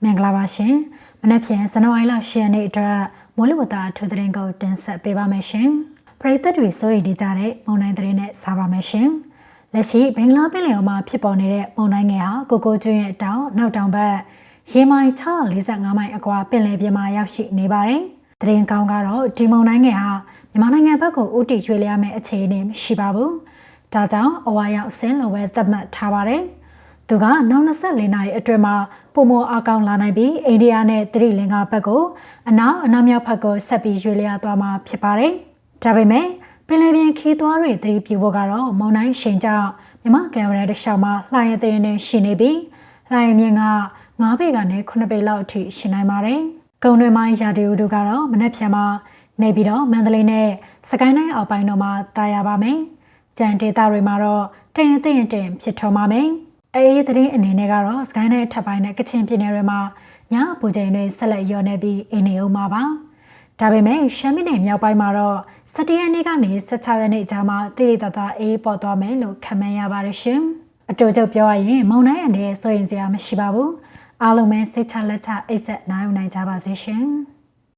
မင်္ဂလာပါရှင်မနက်ဖြန်ဇန်နဝါရီလ10ရက်နေ့အတွက်မိုးလေဝသအထူးသတင်းကိုတင်ဆက်ပေးပါမယ်ရှင်ပရိသတ်တွေစိုးရိမ်နေကြတဲ့မုန်တိုင်းသတင်းနဲ့စားပါမယ်ရှင်လက်ရှိဘင်္ဂလားပင်လယ်အော်မှာဖြစ်ပေါ်နေတဲ့မုန်တိုင်းငယ်ဟာကိုကိုကျွန်းရဲ့တောင်နောက်တောင်ဘက်ရေမိုင်645မိုင်အကွာပင်လယ်ပြင်မှာရောက်ရှိနေပါတယ်သတင်းကောင်းကတော့ဒီမုန်တိုင်းငယ်ဟာမြန်မာနိုင်ငံဘက်ကိုဦးတည်ရွေ့လျားမယ့်အခြေအနေမရှိပါဘူးဒါကြောင့်အဝါရောက်ဆင်းလိုပဲသတ်မှတ်ထားပါတယ်သူကနောက်24နာရီအတွင်းမှာပုံမအကောင်လာနိုင်ပြီးအိန္ဒိယနဲ့သရီလင်္ကာဘက်ကိုအနောက်မြောက်ဘက်ကိုဆက်ပြီးရွေ့လျားသွားမှာဖြစ်ပါတယ်။ဒါပေမဲ့ပင်လယ်ပြင်ခီးသွားတွေသတိပြုဖို့ကတော့မုန်တိုင်းရှိန်ကြောင့်မြန်မာကမ်းရိုးတန်းတစ်လျှောက်မှာလှိုင်းအသေးနဲ့ရှိနေပြီးလှိုင်းမြင့်က9ပေကနေ9ပေလောက်အထိရှိနိုင်ပါတယ်။ကုန်းတွင်းပိုင်းရာသီဥတုကတော့မနက်ဖြန်မှာနေပြီးတော့မန္တလေးနဲ့စကိုင်းတိုင်းအောက်ပိုင်းတို့မှာတာယာပါမယ်။ကြံဒေသတွေမှာတော့တရင်ဖြစ်ထွန်းပါမယ်။အေးသတင်းအနေနဲ့ကတော့စကိုင်းတိုင်းအထက်ပိုင်းနဲ့ကချင်ပြည်နယ်တွေမှာညအပူချိန်တွေဆက်လက်လျော့နေပြီးအိမ်နေအောင်ပါပါ။ဒါပေမဲ့ရှမ်းပြည်နယ်မြောက်ပိုင်းမှာတော့17ရက်နေ့ကနေ16ရက်နေ့ကြားမှာတိတိတသာအေးပေါ်သွားမယ်လို့ခန့်မှန်းရပါတယ်ရှင်။အတူတူပြောရရင်မုန်တိုင်းအနေနဲ့စိုးရိမ်စရာမရှိပါဘူး။အားလုံးပဲစိတ်ချလက်ချအိတ်ဆက်နိုင်ကြပါစေရှင်။